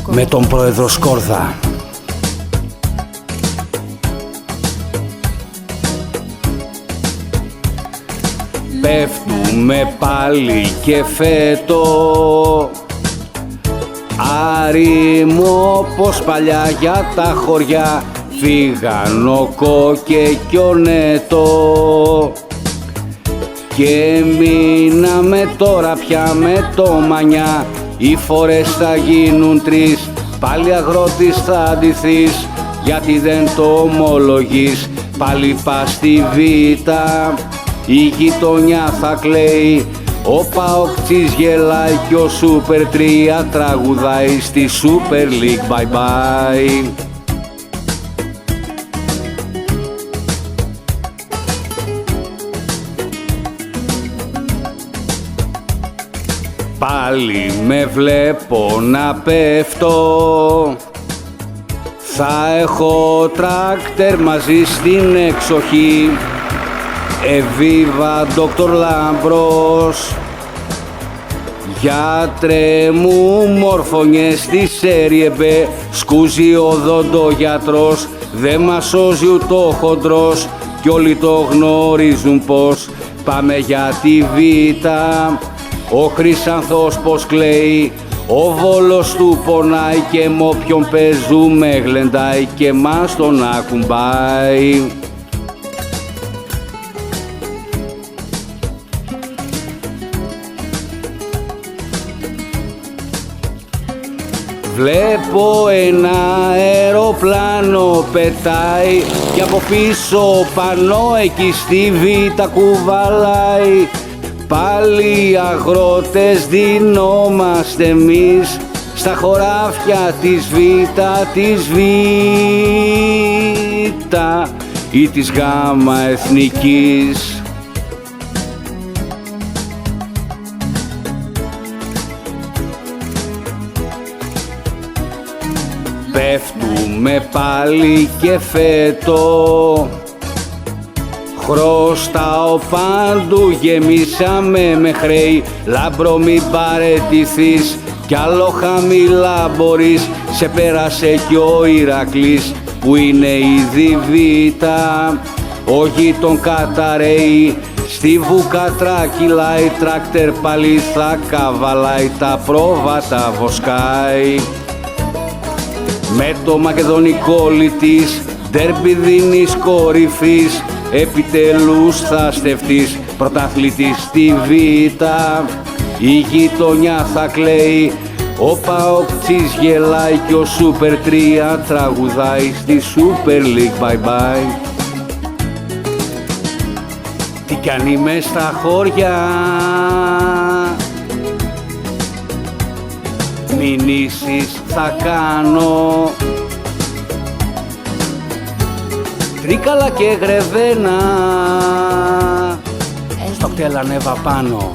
με τον πρόεδρο Σκόρδα. Πέφτουμε πάλι και φέτο άρημο πως παλιά για τα χωριά φύγαν ο Κόκε κι ο Νέτο και μείναμε τώρα πια με το Μανιά. Οι φορές θα γίνουν τρεις, πάλι αγρότης θα ντυθείς, γιατί δεν το ομολογείς. Πάλι πας στη Βήτα, η γειτονιά θα κλαίει, ο Παοκτσής γελάει κι ο Σούπερ 3 τραγουδάει στη Super League. Bye bye. Πάλι με βλέπω να πέφτω, θα έχω τράκτερ μαζί στην εξοχή. Εβίβα Δόκτωρ Λάμπρος, γιατρέ μου μόρφωνες στη Σέριεμπε, σκούζει ο δοντογιατρός, δε μας σώζει ούτε ο χοντρός κι όλοι το γνωρίζουν πως πάμε για τη Βήτα. Ο Χρυσάνθος πως κλαίει, ο Βόλος του πονάει και μ' όποιον παίζουμε γλεντάει και μας τον ακουμπάει. Βλέπω ένα αεροπλάνο πετάει και από πίσω πάνω εκεί στη Βήτα κουβαλάει. Πάλι αγρότες δινόμαστε εμείς στα χωράφια της Βήτα, της Βήτα ή της Γάμα Εθνικής. Πέφτουμε πάλι και φέτο, χρωστάω παντού, γεμίσαμε με χρέη. Λάμπρο μην παραιτηθείς κι άλλο χαμηλά μπορείς, σε πέρασε κι ο Ηρακλής που είναι ήδη Βήτα. Ο γείτον καταραίει, στη Βουκατρά κυλάει, τράκτερ πάλι θα καβαλάει, τα πρόβατα βοσκάει. Με το μακεδονικό λυτής, ντέρμπι δίνεις κορυφής, επιτέλους θα στεφτείς πρωταθλητής στη Βήτα. Η γειτονιά θα κλαίει, ο Παοκτσής γελάει και ο Σούπερ 3 τραγουδάει στη Super League. Bye bye. Τι κάνει μες στα χώρια, μηνύσεις θα κάνω, Τρίκαλα και Γρεβένα, στο κτέλ ανέβα πάνω.